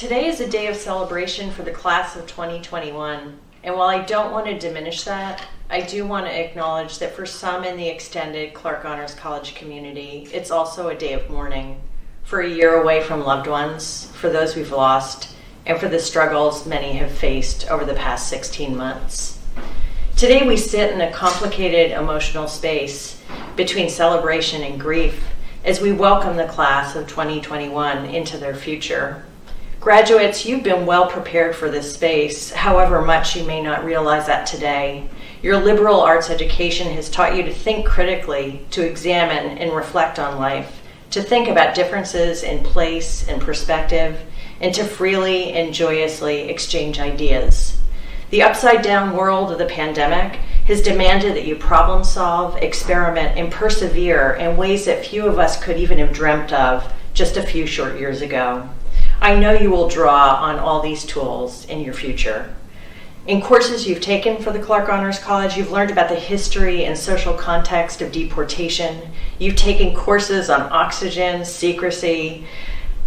Today is a day of celebration for the class of 2021, and while I don't want to diminish that, I do want to acknowledge that for some in the extended Clark Honors College community, it's also a day of mourning for a year away from loved ones, for those we've lost, and for the struggles many have faced over the past 16 months. Today we sit in a complicated emotional space between celebration and grief as we welcome the class of 2021 into their future. Graduates, you've been well prepared for this space, however much you may not realize that today. Your liberal arts education has taught you to think critically, to examine and reflect on life, to think about differences in place and perspective, and to freely and joyously exchange ideas. The upside-down world of the pandemic has demanded that you problem solve, experiment, and persevere in ways that few of us could even have dreamt of just a few short years ago. I know you will draw on all these tools in your future. In courses you've taken for the Clark Honors College, you've learned about the history and social context of deportation. You've taken courses on oxygen, secrecy,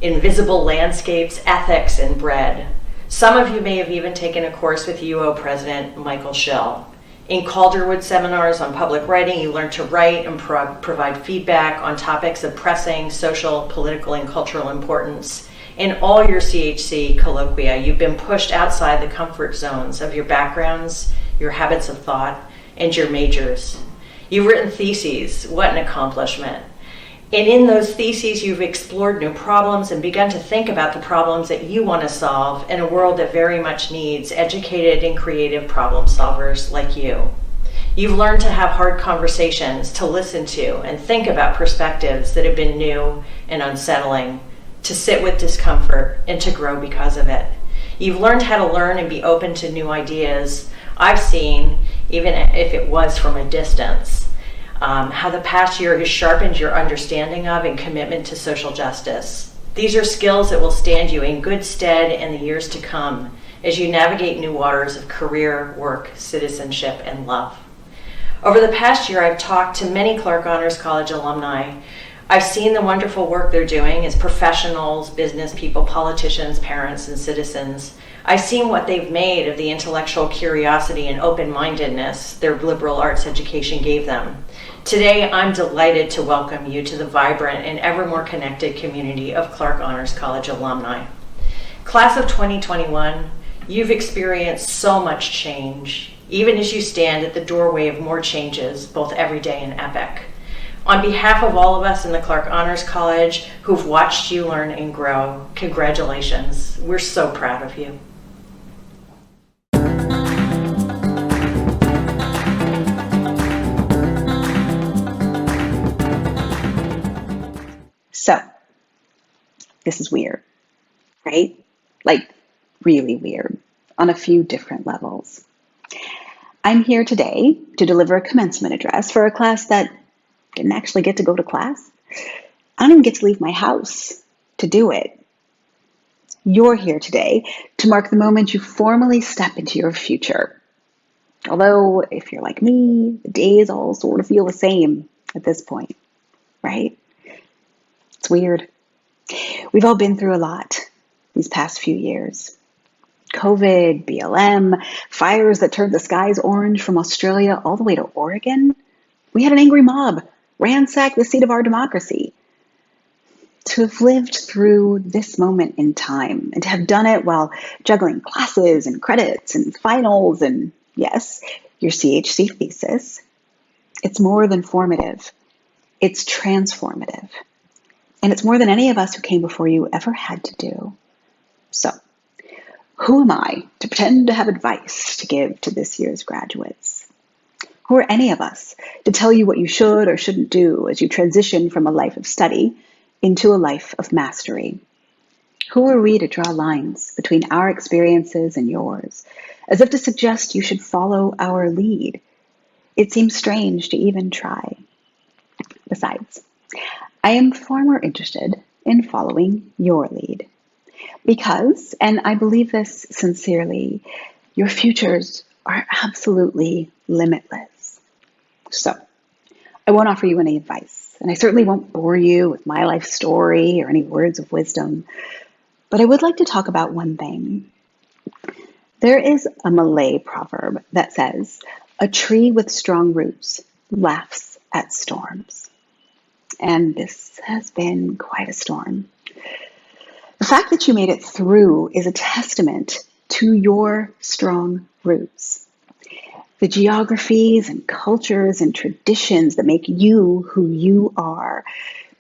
invisible landscapes, ethics, and bread. Some of you may have even taken a course with UO President Michael Schill. In Calderwood seminars on public writing, you learn to write and provide feedback on topics of pressing social, political, and cultural importance. In all your CHC colloquia, you've been pushed outside the comfort zones of your backgrounds, your habits of thought, and your majors. You've written theses. What an accomplishment. And in those theses, you've explored new problems and begun to think about the problems that you want to solve in a world that very much needs educated and creative problem solvers like you. You've learned to have hard conversations, to listen to and think about perspectives that have been new and unsettling, to sit with discomfort and to grow because of it. You've learned how to learn and be open to new ideas. I've seen, even if it was from a distance, how the past year has sharpened your understanding of and commitment to social justice. These are skills that will stand you in good stead in the years to come as you navigate new waters of career, work, citizenship, and love. Over the past year, I've talked to many Clark Honors College alumni. I've seen the wonderful work they're doing as professionals, business people, politicians, parents, and citizens. I've seen what they've made of the intellectual curiosity and open-mindedness their liberal arts education gave them. Today, I'm delighted to welcome you to the vibrant and ever more connected community of Clark Honors College alumni. Class of 2021, you've experienced so much change, even as you stand at the doorway of more changes, both everyday and epic. On behalf of all of us in the Clark Honors College who've watched you learn and grow, congratulations. We're so proud of you. So, this is weird, right? Like, really weird on a few different levels. I'm here today to deliver a commencement address for a class that didn't actually get to go to class. I don't even get to leave my house to do it. You're here today to mark the moment you formally step into your future. Although, if you're like me, the days all sort of feel the same at this point, right? It's weird. We've all been through a lot these past few years. COVID, BLM, fires that turned the skies orange from Australia all the way to Oregon. We had an angry mob ransack the seat of our democracy. To have lived through this moment in time and to have done it while juggling classes and credits and finals and, yes, your CHC thesis, it's more than formative. It's transformative. And it's more than any of us who came before you ever had to do. So, who am I to pretend to have advice to give to this year's graduates? Who are any of us to tell you what you should or shouldn't do as you transition from a life of study into a life of mastery? Who are we to draw lines between our experiences and yours, as if to suggest you should follow our lead? It seems strange to even try. Besides, I am far more interested in following your lead. Because, and I believe this sincerely, your futures are absolutely limitless. So, I won't offer you any advice, and I certainly won't bore you with my life story or any words of wisdom. But I would like to talk about one thing. There is a Malay proverb that says, "A tree with strong roots laughs at storms." And this has been quite a storm. The fact that you made it through is a testament to your strong roots. The geographies and cultures and traditions that make you who you are,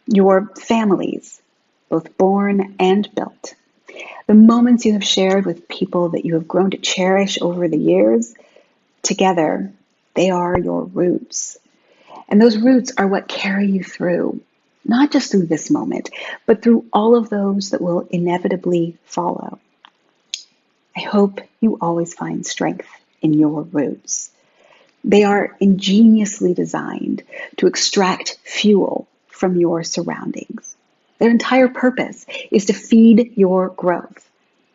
your families, both born and built, the moments you have shared with people that you have grown to cherish over the years, together, they are your roots. And those roots are what carry you through, not just through this moment, but through all of those that will inevitably follow. I hope you always find strength in your roots. They are ingeniously designed to extract fuel from your surroundings. Their entire purpose is to feed your growth.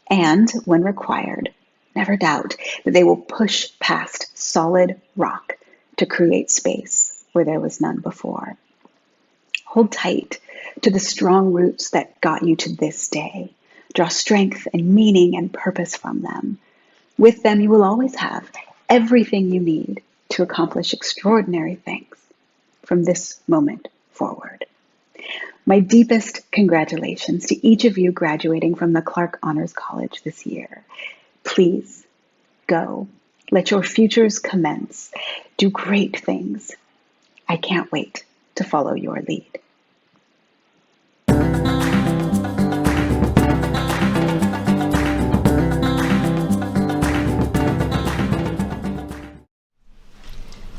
And when required, never doubt that they will push past solid rock to create space where there was none before. Hold tight to the strong roots that got you to this day. Draw strength and meaning and purpose from them. With them, you will always have everything you need to accomplish extraordinary things from this moment forward. My deepest congratulations to each of you graduating from the Clark Honors College this year. Please go. Let your futures commence. Do great things. I can't wait to follow your lead.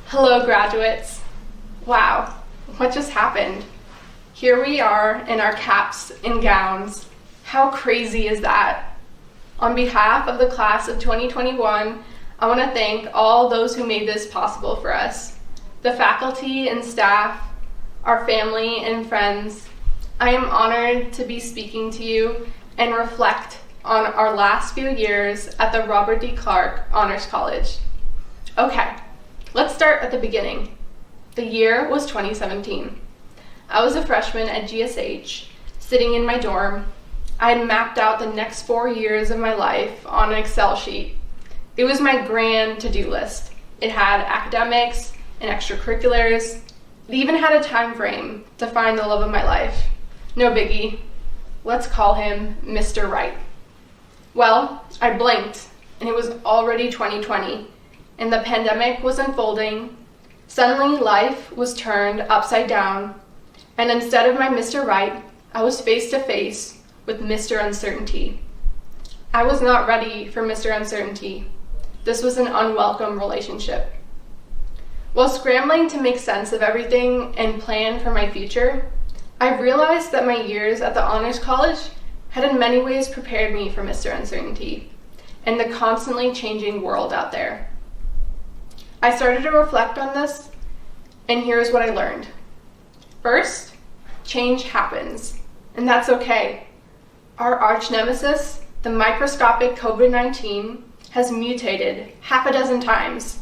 Hello, graduates. Wow, what just happened? Here we are in our caps and gowns. How crazy is that? On behalf of the class of 2021, I want to thank all those who made this possible for us. The faculty and staff, our family and friends. I am honored to be speaking to you and reflect on our last few years at the Robert D. Clark Honors College. Okay, let's start at the beginning. The year was 2017. I was a freshman at GSH, sitting in my dorm. I had mapped out the next 4 years of my life on an Excel sheet. It was my grand to-do list. It had academics and extracurriculars. It even had a time frame to find the love of my life. No biggie. Let's call him Mr. Right. Well, I blinked, and it was already 2020, and the pandemic was unfolding. Suddenly, life was turned upside down, and instead of my Mr. Right, I was face to face with Mr. Uncertainty. I was not ready for Mr. Uncertainty. This was an unwelcome relationship. While scrambling to make sense of everything and plan for my future, I realized that my years at the Honors College had in many ways prepared me for Mr. Uncertainty and the constantly changing world out there. I started to reflect on this, and here's what I learned. First, change happens, and that's okay. Our arch nemesis, the microscopic COVID-19, has mutated half a dozen times,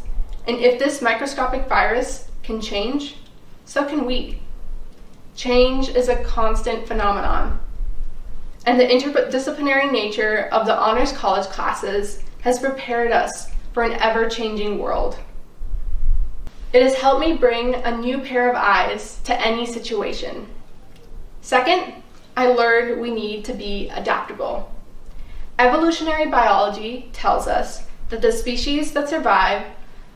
and if this microscopic virus can change, so can we. Change is a constant phenomenon, and the interdisciplinary nature of the Honors College classes has prepared us for an ever-changing world. It has helped me bring a new pair of eyes to any situation. Second, I learned we need to be adaptable. Evolutionary biology tells us that the species that survive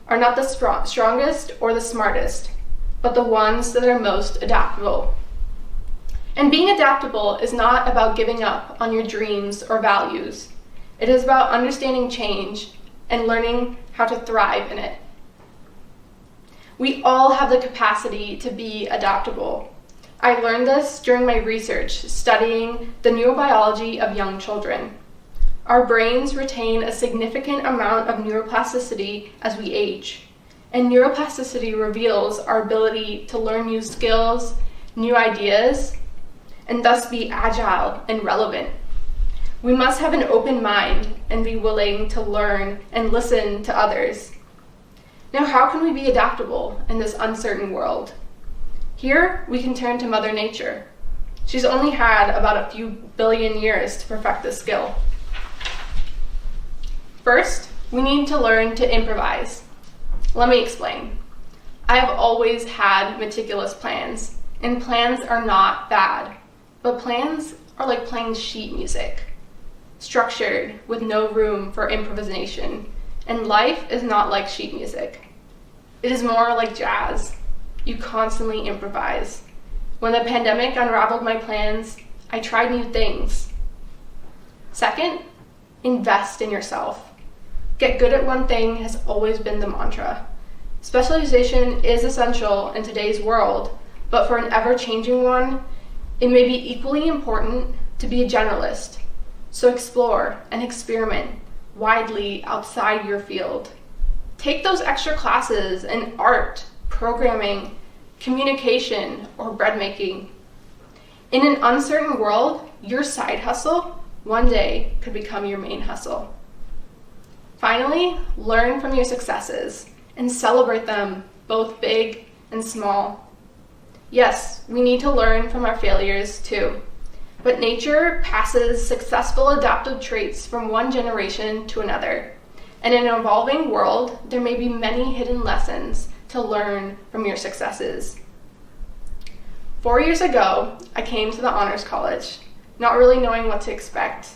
are not the strongest or the smartest, but the ones that are most adaptable. And being adaptable is not about giving up on your dreams or values. It is about understanding change and learning how to thrive in it. We all have the capacity to be adaptable. I learned this during my research studying the neurobiology of young children. Our brains retain a significant amount of neuroplasticity as we age, and neuroplasticity reveals our ability to learn new skills, new ideas, and thus be agile and relevant. We must have an open mind and be willing to learn and listen to others. Now, how can we be adaptable in this uncertain world? Here, we can turn to Mother Nature. She's only had about a few billion years to perfect this skill. First, we need to learn to improvise. Let me explain. I have always had meticulous plans, and plans are not bad, but plans are like playing sheet music, structured with no room for improvisation, and life is not like sheet music. It is more like jazz. You constantly improvise. When the pandemic unraveled my plans, I tried new things. Second, invest in yourself. Get good at one thing has always been the mantra. Specialization is essential in today's world, but for an ever-changing one, it may be equally important to be a generalist. So explore and experiment widely outside your field. Take those extra classes in art, programming, communication, or bread making. In an uncertain world, your side hustle one day could become your main hustle. Finally, learn from your successes and celebrate them, both big and small. Yes, we need to learn from our failures too, but nature passes successful adaptive traits from one generation to another. And in an evolving world, there may be many hidden lessons to learn from your successes. 4 years ago, I came to the Honors College, not really knowing what to expect.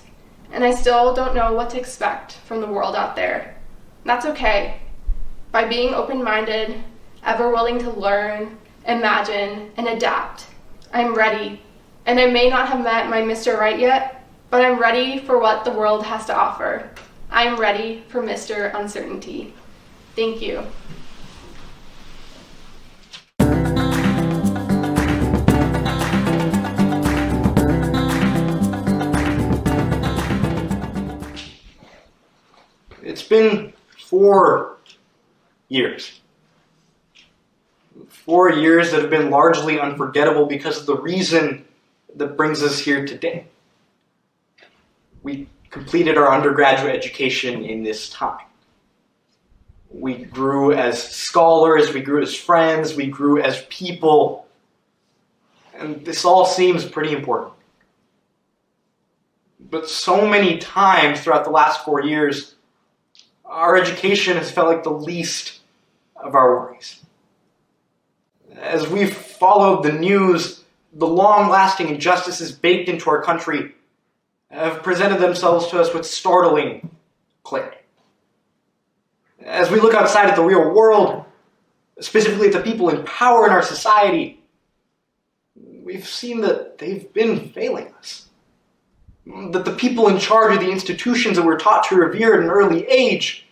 And I still don't know what to expect from the world out there. That's okay. By being open-minded, ever willing to learn, imagine, and adapt, I'm ready. And I may not have met my Mr. Right yet, but I'm ready for what the world has to offer. I'm ready for Mr. Uncertainty. Thank you. It's been 4 years. 4 years that have been largely unforgettable because of the reason that brings us here today. We completed our undergraduate education in this time. We grew as scholars, we grew as friends, we grew as people, and this all seems pretty important. But so many times throughout the last 4 years, our education has felt like the least of our worries. As we've followed the news, the long-lasting injustices baked into our country have presented themselves to us with startling clarity. As we look outside at the real world, specifically at the people in power in our society, we've seen that they've been failing us. That the people in charge of the institutions that we're taught to revere at an early age,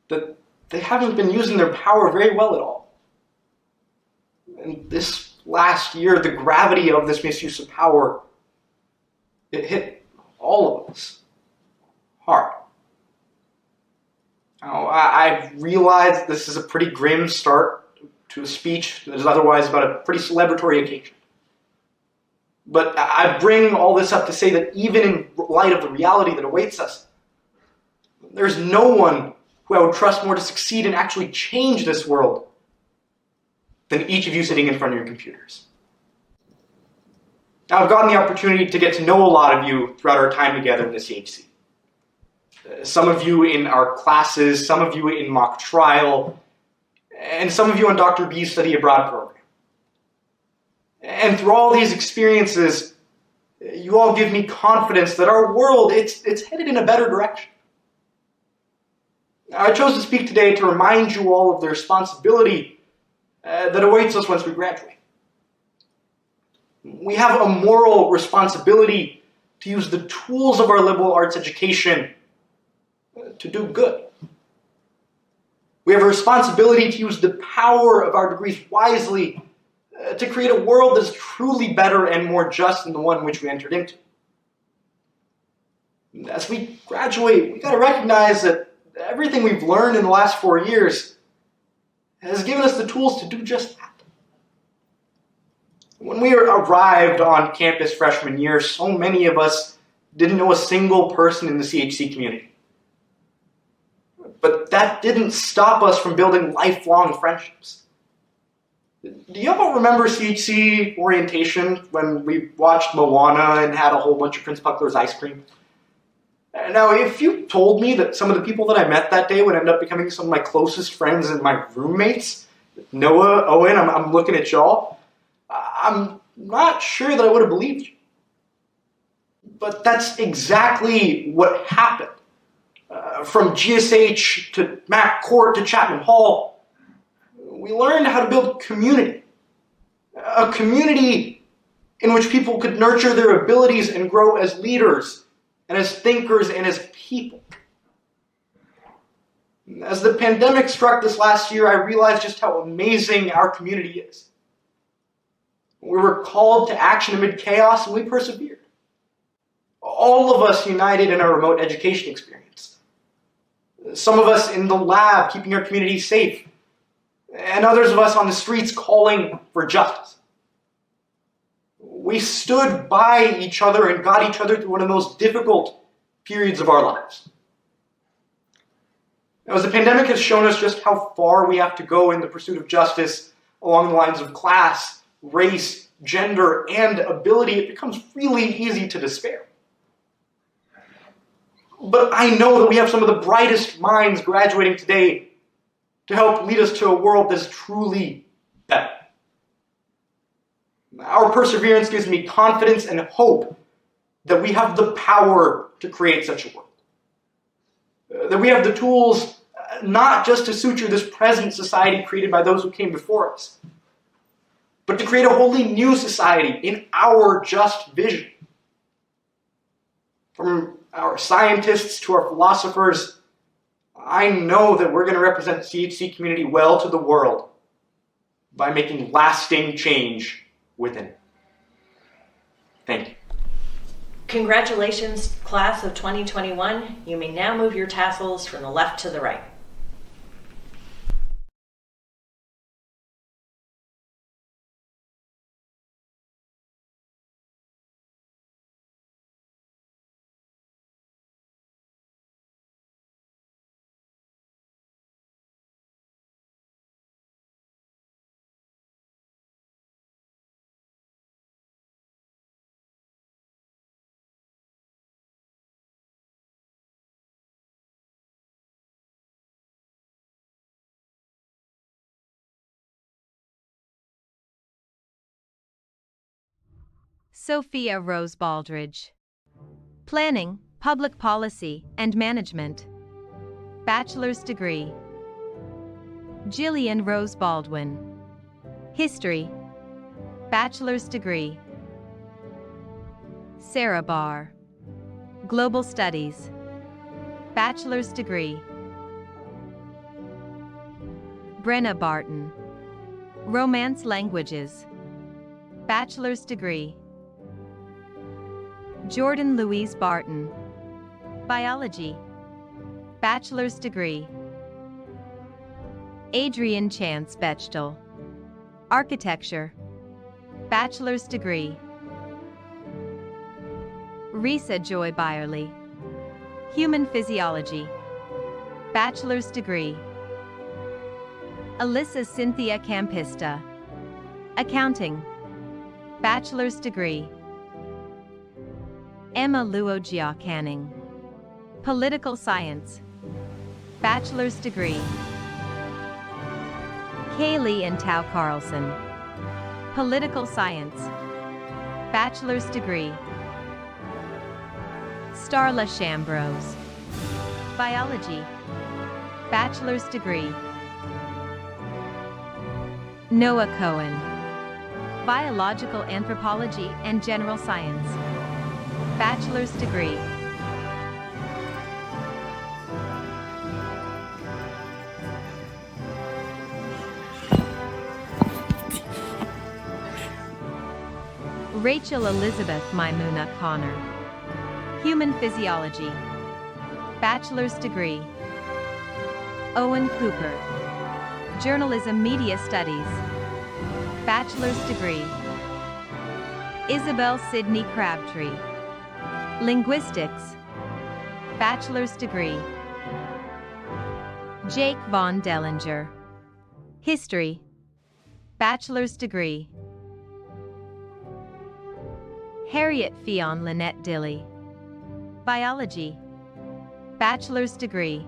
that they haven't been using their power very well at all. And this last year, the gravity of this misuse of power, it hit all of us hard. Now, I realize this is a pretty grim start to a speech that is otherwise about a pretty celebratory occasion. But I bring all this up to say that even in light of the reality that awaits us, there's no one who I would trust more to succeed and actually change this world than each of you sitting in front of your computers. Now, I've gotten the opportunity to get to know a lot of you throughout our time together in the CHC. Some of you in our classes, some of you in mock trial, and some of you on Dr. B's study abroad program. And through all these experiences, you all give me confidence that our world, it's headed in a better direction. I chose to speak today to remind you all of the responsibility that awaits us once we graduate. We have a moral responsibility to use the tools of our liberal arts education to do good. We have a responsibility to use the power of our degrees wisely to create a world that is truly better and more just than the one in which we entered into. As we graduate, we got to recognize that everything we've learned in the last 4 years has given us the tools to do just that. When we arrived on campus freshman year, so many of us didn't know a single person in the CHC community. But that didn't stop us from building lifelong friendships. Do y'all remember CHC orientation when we watched Moana and had a whole bunch of Prince Puckler's ice cream? Now, if you told me that some of the people that I met that day would end up becoming some of my closest friends and my roommates, Noah, Owen, I'm looking at y'all, I'm not sure that I would have believed you. But that's exactly what happened. From GSH to Mac Court to Chapman Hall, we learned how to build community. A community in which people could nurture their abilities and grow as leaders and as thinkers and as people. As the pandemic struck this last year, I realized just how amazing our community is. We were called to action amid chaos, and we persevered. All of us united in our remote education experience. Some of us in the lab keeping our community safe, and others of us on the streets calling for justice. We stood by each other and got each other through one of the most difficult periods of our lives. Now, as the pandemic has shown us just how far we have to go in the pursuit of justice along the lines of class, race, gender, and ability, it becomes really easy to despair. But I know that we have some of the brightest minds graduating today to help lead us to a world that is truly better. Our perseverance gives me confidence and hope that we have the power to create such a world. That we have the tools not just to suture this present society created by those who came before us, but to create a wholly new society in our just vision. From our scientists to our philosophers, I know that we're going to represent the CHC community well to the world by making lasting change within it. Thank you. Congratulations, class of 2021. You may now move your tassels from the left to the right. Sophia Rose Baldridge. Planning, Public Policy, and Management. Bachelor's degree. Jillian Rose Baldwin. History. Bachelor's degree. Sarah Barr. Global Studies. Bachelor's degree. Brenna Barton. Romance Languages. Bachelor's degree. Jordan Louise Barton. Biology. Bachelor's degree. Adrian Chance Bechtel. Architecture. Bachelor's degree. Risa Joy Byerly. Human Physiology. Bachelor's degree. Alyssa Cynthia Campista. Accounting. Bachelor's degree. Emma Luogia Canning. Political Science. Bachelor's degree. Kaylee and Tao Carlson. Political Science. Bachelor's degree. Starla Shambrose. Biology. Bachelor's degree. Noah Cohen. Biological Anthropology and General Science. Bachelor's degree. Rachel Elizabeth Maimuna Connor. Human Physiology. Bachelor's degree. Owen Cooper. Journalism Media Studies. Bachelor's degree. Isabel Sidney Crabtree. Linguistics. Bachelor's degree. Jake Von Dellinger. History. bachelor's degree. Harriet Fionn Lynette Dilly, biology, bachelor's degree.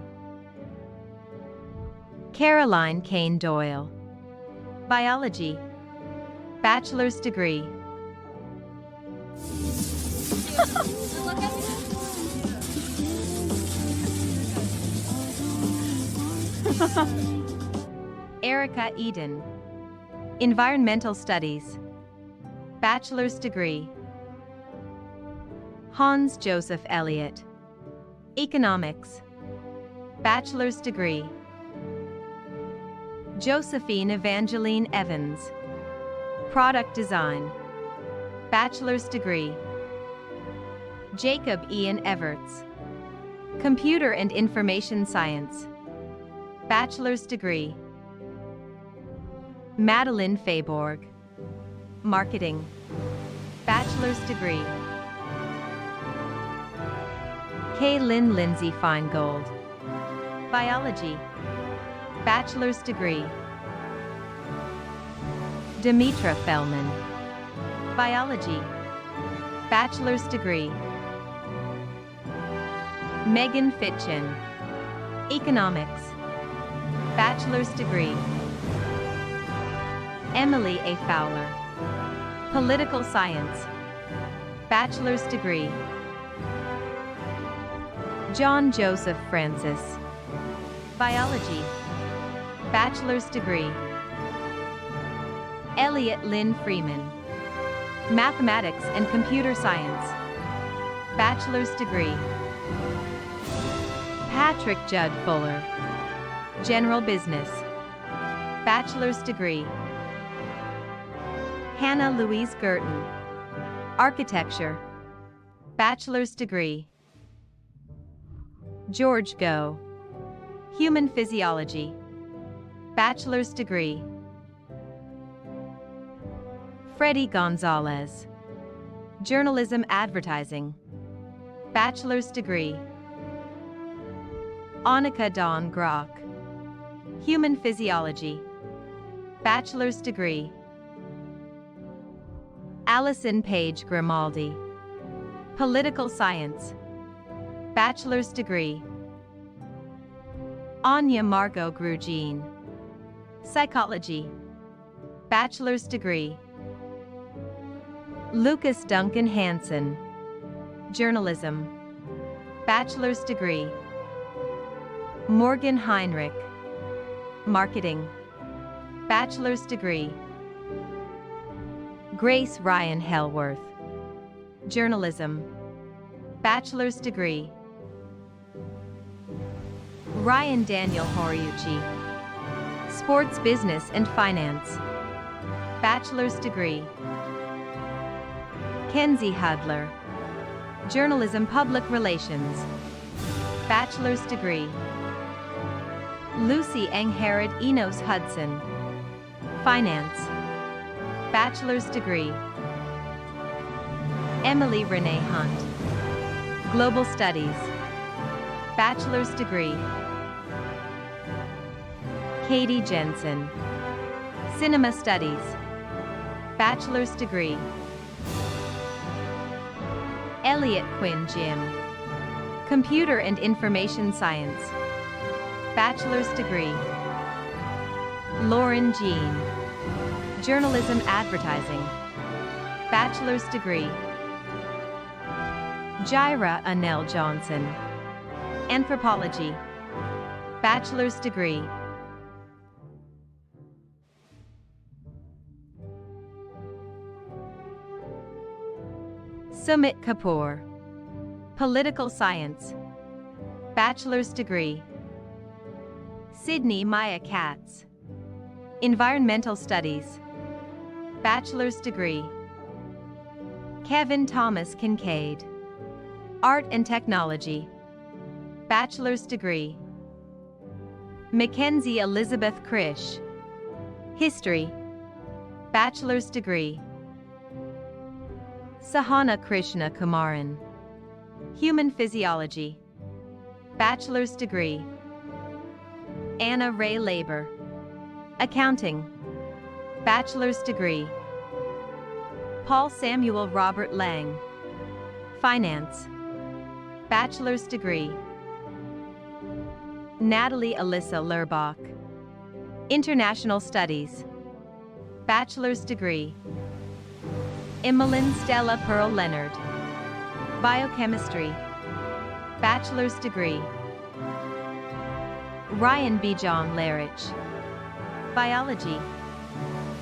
Caroline Kane Doyle, biology, bachelor's degree. Erica Eden, environmental studies, bachelor's degree. Hans Joseph Elliott, economics, bachelor's degree. Josephine Evangeline Evans, product design, bachelor's degree. Jacob Ian Everts, computer and information science, bachelor's degree. Madeline Fayborg, marketing, bachelor's degree. Kaylin Lindsay Feingold, biology, bachelor's degree. Demetra Fellman, biology, bachelor's degree. Megan Fitchin, economics, bachelor's degree. Emily A. Fowler, political science, bachelor's degree. John Joseph Francis, biology, bachelor's degree. Elliot Lynn Freeman, mathematics and computer science, bachelor's degree. Patrick Judd Fuller, general business, bachelor's degree. Hannah Louise Girton, architecture, bachelor's degree. George Go, human physiology, bachelor's degree. Freddie Gonzalez, journalism advertising, bachelor's degree. Annika Dawn Grock, human physiology, bachelor's degree. Allison Page Grimaldi, political science, bachelor's degree. Anya Margot Grugin, psychology, bachelor's degree. Lucas Duncan Hansen, journalism, bachelor's degree. Morgan Heinrich, marketing, bachelor's degree. Grace Ryan Hellworth, journalism, bachelor's degree. Ryan Daniel Horiuchi, sports business and finance, bachelor's degree. Kenzie Hudler, journalism public relations, bachelor's degree. Lucy Angharad Enos Hudson, finance, bachelor's degree. Emily Renee Hunt, global studies, bachelor's degree. Katie Jensen, cinema studies, bachelor's degree. Elliot Quinn Jim, computer and information science, bachelor's degree. Lauren Jean, journalism advertising, bachelor's degree. Jaira Anel Johnson, anthropology, bachelor's degree. Sumit Kapoor, political science, bachelor's degree. Sydney Maya Katz, environmental studies, bachelor's degree. Kevin Thomas Kincaid, art and technology, bachelor's degree. Mackenzie Elizabeth Krish, history, bachelor's degree. Sahana Krishna Kumaran, human physiology, bachelor's degree. Anna Ray Labor, accounting, Bachelor's degree. Paul Samuel Robert Lang. Finance. Bachelor's degree. Natalie Alyssa Lurbach. International Studies. Bachelor's degree. Emmeline Stella Pearl Leonard. Biochemistry. Bachelor's degree. Ryan B. John Larich. Biology.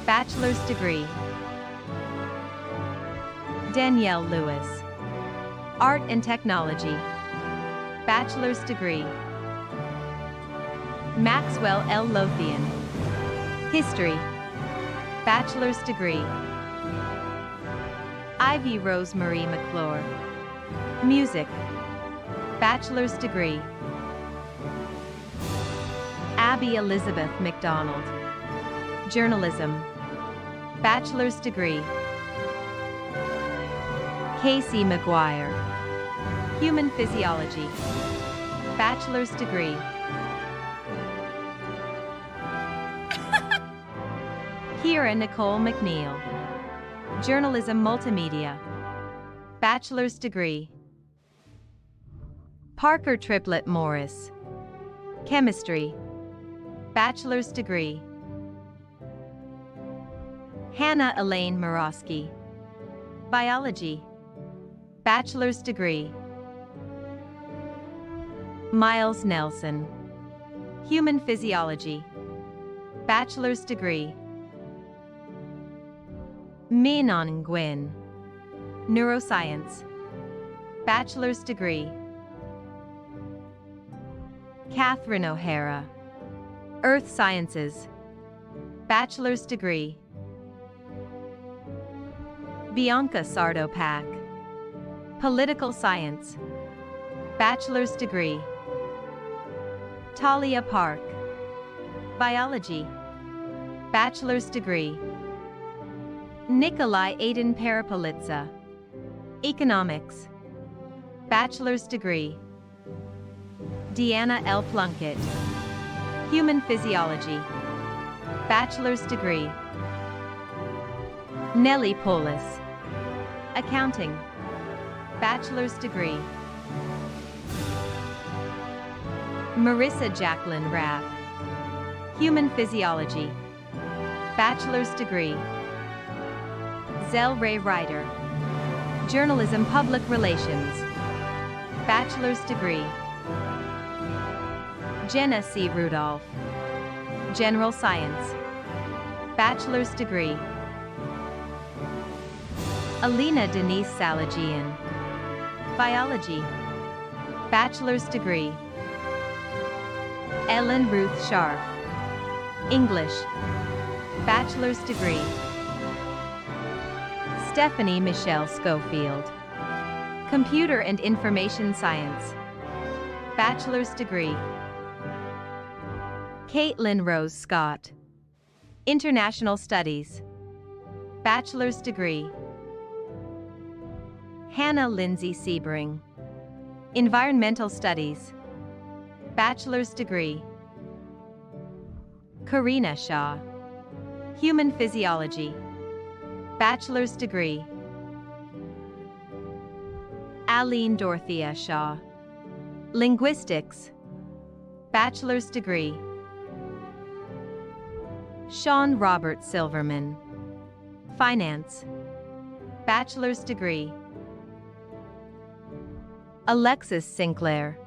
Bachelor's degree. Danielle Lewis. Art and Technology. Bachelor's degree. Maxwell L. Lothian. History. Bachelor's degree. Ivy Rose Marie McClure. Music. Bachelor's degree. Abby Elizabeth McDonald. Journalism. Bachelor's degree. Casey McGuire. Human Physiology. Bachelor's degree. Kira Nicole McNeil. Journalism Multimedia. Bachelor's degree. Parker Triplett Morris. Chemistry. Bachelor's degree. Hannah Elaine Morosky. Biology. Bachelor's degree. Miles Nelson. Human Physiology. Bachelor's degree. Minon Nguyen. Neuroscience. Bachelor's degree. Catherine O'Hara. Earth Sciences. Bachelor's degree. Bianca Sardo-Pack. Political Science. Bachelor's degree. Talia Park. Biology. Bachelor's degree. Nikolai Aiden Parapolitsa. Economics. Bachelor's degree. Deanna L. Plunkett. Human Physiology. Bachelor's degree. Nellie Polis. Accounting. Bachelor's degree. Marissa Jacqueline Rapp. Human Physiology. Bachelor's degree. Zell Ray Ryder. Journalism Public Relations. Bachelor's degree. Jenna C. Rudolph. General Science. Bachelor's degree. Alina Denise Salagian. Biology. Bachelor's degree. Ellen Ruth Sharp. English. Bachelor's degree. Stephanie Michelle Schofield. Computer and Information Science. Bachelor's degree. Caitlin Rose Scott. International Studies. Bachelor's degree. Hannah Lindsay Sebring. Environmental Studies. Bachelor's degree. Karina Shaw. Human Physiology. Bachelor's degree. Aline Dorothea Shaw. Linguistics. Bachelor's degree. Sean Robert Silverman. Finance. Bachelor's degree. Alexis Sinclair.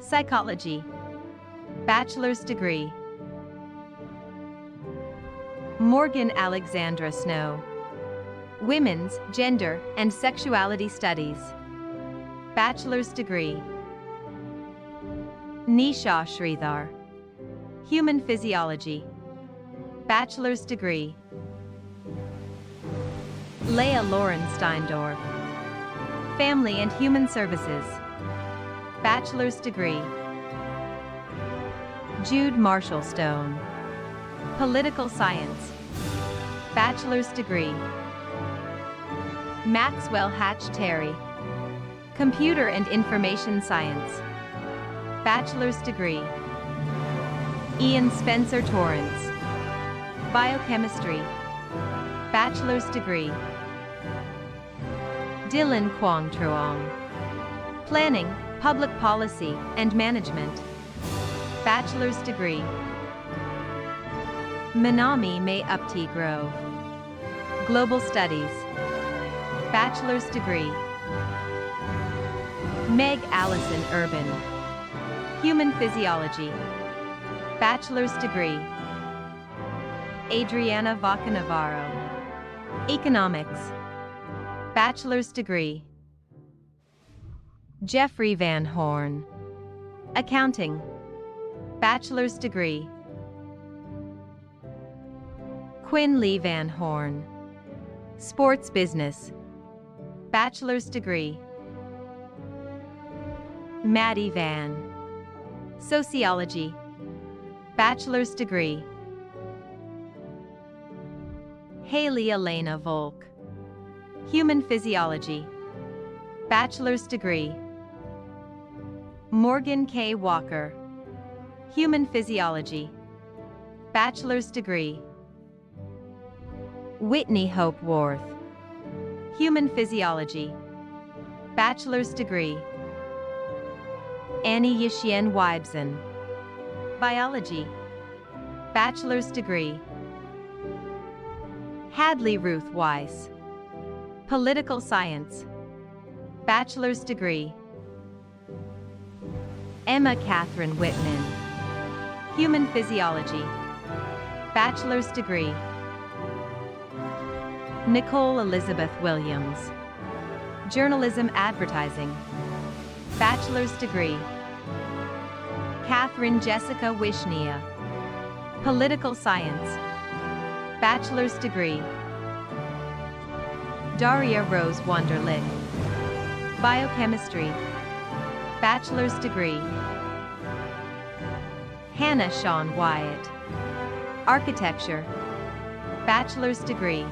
Psychology. Bachelor's degree. Morgan Alexandra Snow. Women's, Gender, and Sexuality Studies. Bachelor's degree. Nisha Sridhar. Human Physiology. Bachelor's degree. Leah Lauren Steindorf. Family and Human Services. Bachelor's degree. Jude Marshall Stone. Political Science. Bachelor's degree. Maxwell Hatch Terry. Computer and Information Science. Bachelor's degree. Ian Spencer Torrance. Biochemistry, bachelor's degree. Dylan Quang Truong, Planning, Public Policy, and Management, bachelor's degree. Minami May Upti Grove, Global Studies, bachelor's degree. Meg Allison Urban, Human Physiology, bachelor's degree. Adriana Vaca Navarro, Economics, bachelor's degree. Jeffrey Van Horn, Accounting, bachelor's degree. Quinn Lee Van Horn, Sports Business, bachelor's degree. Maddie Van, Sociology, bachelor's degree. Haley Elena Volk, Human Physiology, bachelor's degree. Morgan K. Walker, Human Physiology, bachelor's degree. Whitney Hope Worth, Human Physiology, bachelor's degree. Annie Yishien Weibsen, Biology, bachelor's degree. Hadley Ruth Weiss, Political Science, bachelor's degree. Emma Catherine Whitman, Human Physiology, bachelor's degree. Nicole Elizabeth Williams, Journalism Advertising, bachelor's degree. Catherine Jessica Wishnia, Political Science, bachelor's degree. Daria Rose Wunderlich, Biochemistry, bachelor's degree. Hannah Shawn Wyatt, Architecture, bachelor's degree.